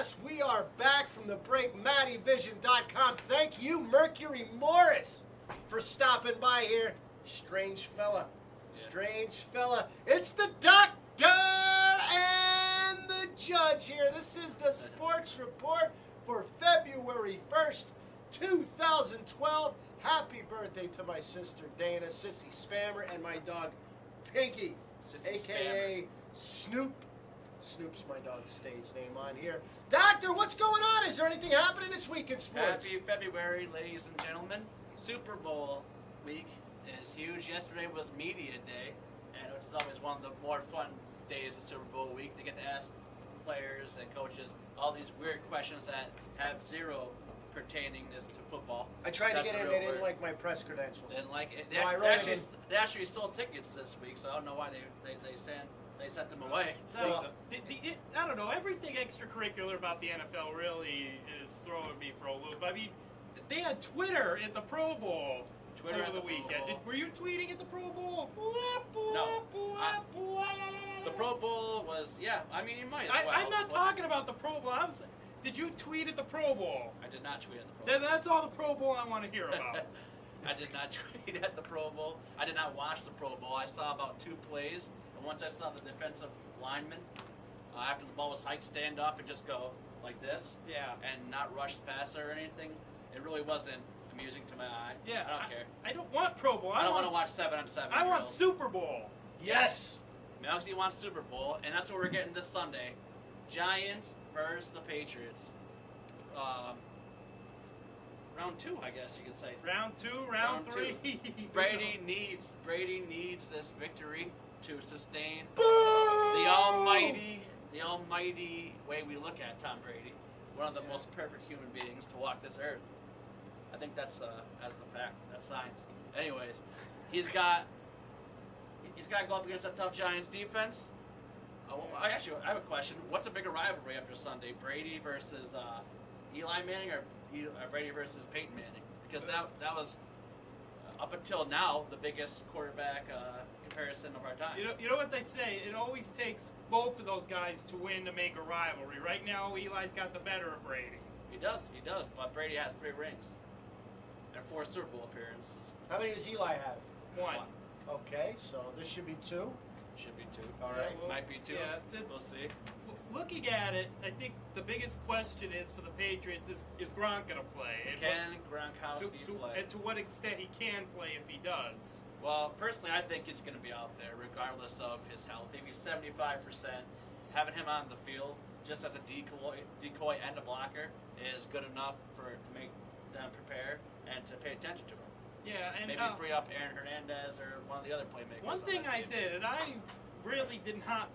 Yes, we are back from the break. Mattyvison.com. Thank you, Mercury Morris, for stopping by here. Strange fella. Strange fella. It's the doctor and the judge here. This is the sports report for February 1st, 2012. Happy birthday to my sister Dana, Sissy Spammer, and my dog Pinky, a.k.a. Snoop. Snoop's my dog's stage name on here. Doctor, what's going on? Is there anything happening this week in sports? Happy February, ladies and gentlemen. Super Bowl week is huge. Yesterday was Media Day, and which is always one of the more fun days of Super Bowl week. They get to ask players and coaches all these weird questions that have zero pertaining to football. I tried to get in. They didn't like my press credentials. Didn't like it. No, they actually sold tickets this week, so I don't know why they sent them away. Well, I don't know. Everything extracurricular about the NFL really is throwing me for a loop. I mean, they had Twitter at the Pro Bowl over the weekend. Were you tweeting at the Pro Bowl? No. The Pro Bowl was, yeah, I mean, you might as well. I'm not talking about the Pro Bowl. Did you tweet at the Pro Bowl? I did not tweet at the Pro Bowl. Then that's all the Pro Bowl I want to hear about. I did not tweet at the Pro Bowl. I did not watch the Pro Bowl. I saw about 2 plays. And once I saw the defensive lineman, after the ball was hiked, stand up and just go like this. Yeah. And not rush the passer or anything. It really wasn't amusing to my eye. Yeah. I don't care. I don't want Pro Bowl. I don't want to watch 7-on-7. I want Super Bowl. yes. Muggsy wants Super Bowl, and that's what we're getting this Sunday. Giants versus the Patriots. Round 2, I guess you could say. Round 2, round 3. Brady needs this victory to sustain Boo! the almighty way we look at Tom Brady, one of the most perfect human beings to walk this earth. I think that's a fact. That's science. Anyways, he's got to go up against that tough Giants defense. I have a question. What's a bigger rivalry after Sunday, Brady versus Eli Manning, or Brady versus Peyton Manning? Because that was up until now the biggest quarterback comparison of our time. You know what they say? It always takes both of those guys to win to make a rivalry. Right now, Eli's got the better of Brady. He does. But Brady has 3 rings and 4 Super Bowl appearances. How many does Eli have? 1. Okay, so this should be 2. Should be 2. All right. well, Might be 2. yeah, We'll see. Looking at it, I think the biggest question is for the Patriots is Gronk going to play? And Can Gronkowski play? And to what extent he can play if he does? Well, personally, I think he's going to be out there regardless of his health. Maybe 75%. Having him on the field just as a decoy and a blocker is good enough to make them prepare and to pay attention to him. Yeah, and maybe free up Aaron Hernandez or one of the other playmakers. One thing on that I team. did, and I really did not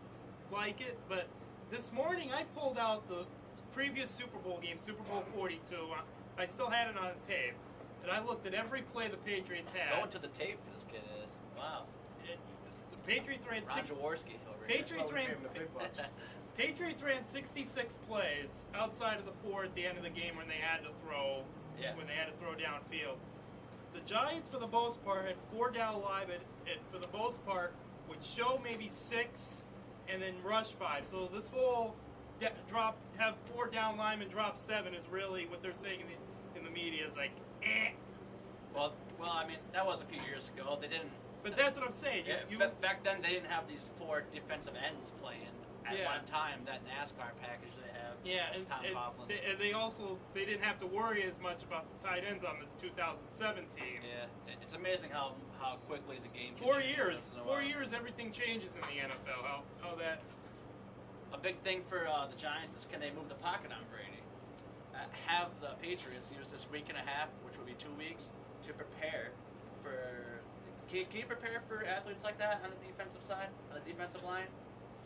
like it, but this morning I pulled out the previous Super Bowl game, Super Bowl 42. I still had it on tape, and I looked at every play the Patriots had. Going to the tape, this kid is. Wow. The Patriots ran Ron Jaworski over here. Patriots ran 66 plays outside of the 4 at the end of the game when they had to throw. Yeah. When they had to throw downfield. The Giants, for the most part, had 4 down linemen, and for the most part, would show maybe 6 and then rush 5. So this whole have 4 down linemen drop 7 is really what they're saying in the media is like, eh. Well, I mean, that was a few years ago. They didn't. But that's what I'm saying. Yeah, back then, they didn't have these 4 defensive ends playing at one time. That NASCAR package they have. Yeah, and they didn't have to worry as much about the tight ends on the 2007 team. Yeah, it's amazing how quickly the game can 4 change. years. 4 years, everything changes in the NFL. How that. A big thing for the Giants is, can they move the pocket on Brady? Have the Patriots use this week and a half, which would be 2 weeks, to prepare for. Can you prepare for athletes like that on the defensive side, on the defensive line?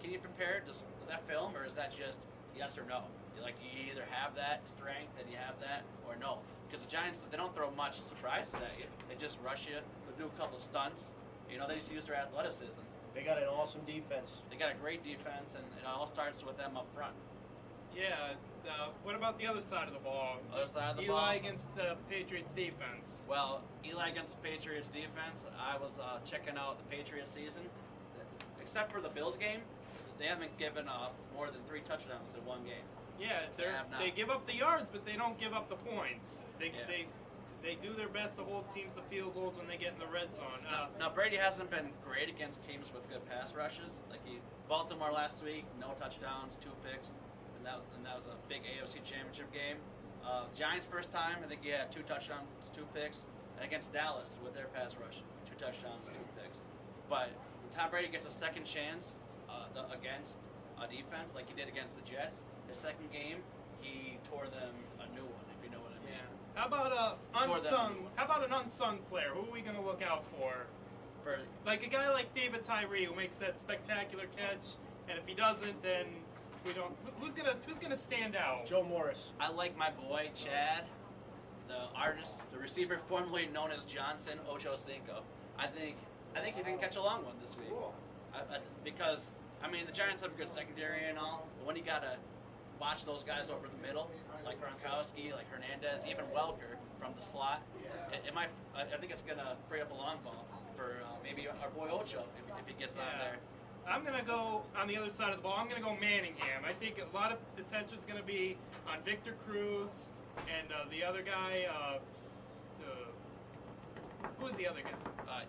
Can you prepare? Is that film, or is that just yes or no? You either have that strength and you have that, or no. Because the Giants, they don't throw much surprises at you. They just rush you. They do a couple stunts. They just use their athleticism. They got an awesome defense. They got a great defense, and it all starts with them up front. Yeah. What about the other side of the ball? Other side of the ball. Eli against the Patriots defense. Well, Eli against the Patriots defense, I was checking out the Patriots season. Except for the Bills game, they haven't given up more than 3 touchdowns in one game. Yeah, have not. they give up the yards, but they don't give up the points. They do their best to hold teams to field goals when they get in the red zone. Now Brady hasn't been great against teams with good pass rushes. Like Baltimore last week, no touchdowns, 2 picks, and that was a big AFC Championship game. Giants first time, I think he had 2 touchdowns, 2 picks, and against Dallas with their pass rush, 2 touchdowns, 2 picks. But when Tom Brady gets a second chance against a defense like he did against the Jets, his second game he tore them a new one, if you know what I mean. Yeah. How about an unsung player? Who are we gonna look out for? Like a guy like David Tyree who makes that spectacular catch, and if he doesn't, then we don't. Who's gonna stand out? Joe Morris. I like my boy Chad, the artist, the receiver formerly known as Johnson Ochocinco. I think he's gonna catch a long one this week. Cool. Because I mean the Giants have a good secondary and all, but when you gotta watch those guys over the middle, like Gronkowski, like Hernandez, even Welker from the slot, it might. I think it's gonna free up a long ball for maybe our boy Ocho if he gets on there. I'm going to go on the other side of the ball. I'm going to go Manningham. I think a lot of attention is going to be on Victor Cruz and the other guy. Who's the other guy?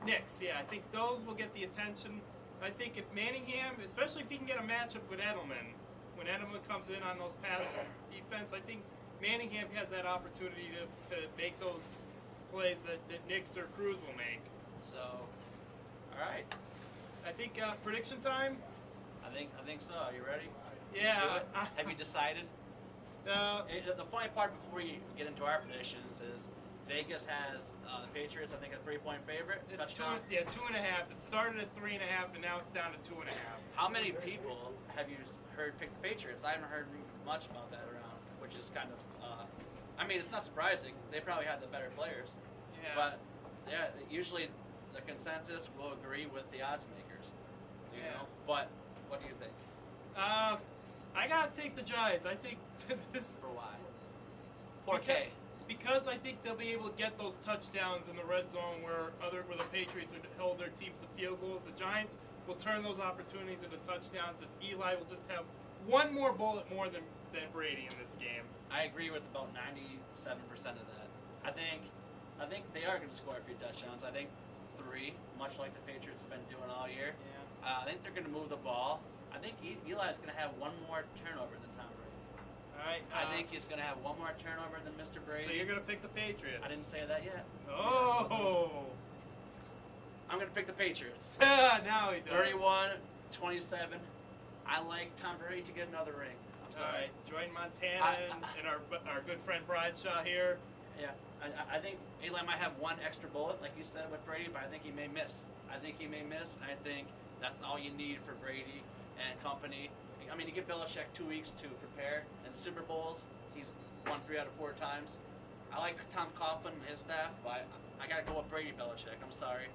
Nix, yeah. I think those will get the attention. I think if Manningham, especially if he can get a matchup with Edelman, when Edelman comes in on those pass defense, I think Manningham has that opportunity to make those plays that Nix or Cruz will make. So, all right. I think prediction time. I think so. Are you ready? Yeah. Have you decided? The funny part before we get into our predictions is Vegas has the Patriots. I think a 3-point favorite. Touchdown. 2.5. It started at 3.5, and now it's down to 2.5. How many people have you heard pick the Patriots? I haven't heard much about that around, which is kind of. I mean, it's not surprising. They probably have the better players. Yeah. But yeah, usually the consensus will agree with the odds makers. You know? But what do you think? I gotta take the Giants. I think this. For why? For K. Because I think they'll be able to get those touchdowns in the red zone where the Patriots would hold their teams to field goals. The Giants will turn those opportunities into touchdowns, and Eli will just have one more bullet more than Brady in this game. I agree with about 97% of that. I think they are going to score a few touchdowns. I think 3, much like the Patriots have been doing all year. Yeah. I think they're going to move the ball. I think Eli's going to have one more turnover than Tom Brady. All right. I think he's going to have one more turnover than Mr. Brady. So you're going to pick the Patriots? I didn't say that yet. Oh. I'm going to pick the Patriots. Now he does. 31-27. I like Tom Brady to get another ring. I'm sorry. All right. Jordan Montana and our good friend Bradshaw here. Yeah. I think Eli might have one extra bullet, like you said, with Brady, but I think he may miss. I think that's all you need for Brady and company. I mean, you give Belichick 2 weeks to prepare. In the Super Bowls, he's won 3 out of 4 times. I like Tom Coughlin and his staff, but I got to go with Brady Belichick. I'm sorry.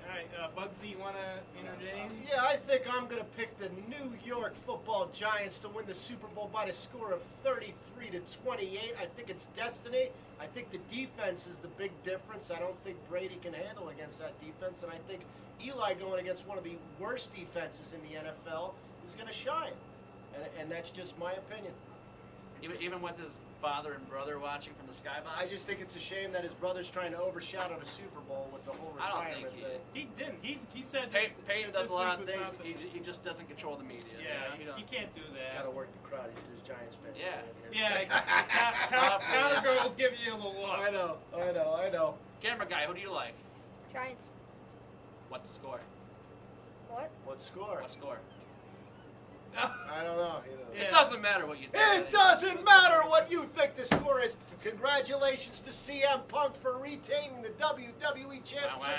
All right, Muggsy, you want to interject? Yeah, I think I'm going to pick the New York Football Giants to win the Super Bowl by the score of 33-28. I think it's destiny. I think the defense is the big difference. I don't think Brady can handle against that defense, and I think Eli going against one of the worst defenses in the NFL is going to shine, and that's just my opinion. Even with his father and brother watching from the skybox? I just think it's a shame that his brother's trying to overshadow the Super Bowl with the whole I don't retirement think thing. He didn't. He said Peyton does this a lot week of was things. not He just doesn't control the media. Yeah, you know? he can't do that. Got to work the crowd. He's Giants fan. Yeah. Counter girls give you a little look. I know. Camera guy, who do you like? Giants. What's the score? What? What score? What score? I don't know. Yeah. It doesn't matter what you think. It doesn't matter what you think the score is. Congratulations to CM Punk for retaining the WWE Championship,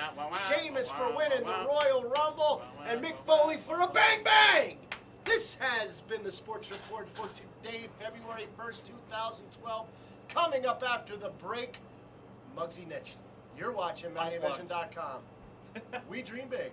Sheamus for winning the Royal Rumble, and Mick Foley for a bang bang. This has been the Sports Report for today, February 1st, 2012. Coming up after the break, Muggsy Niche. You're watching Mattyvison.com. We dream big.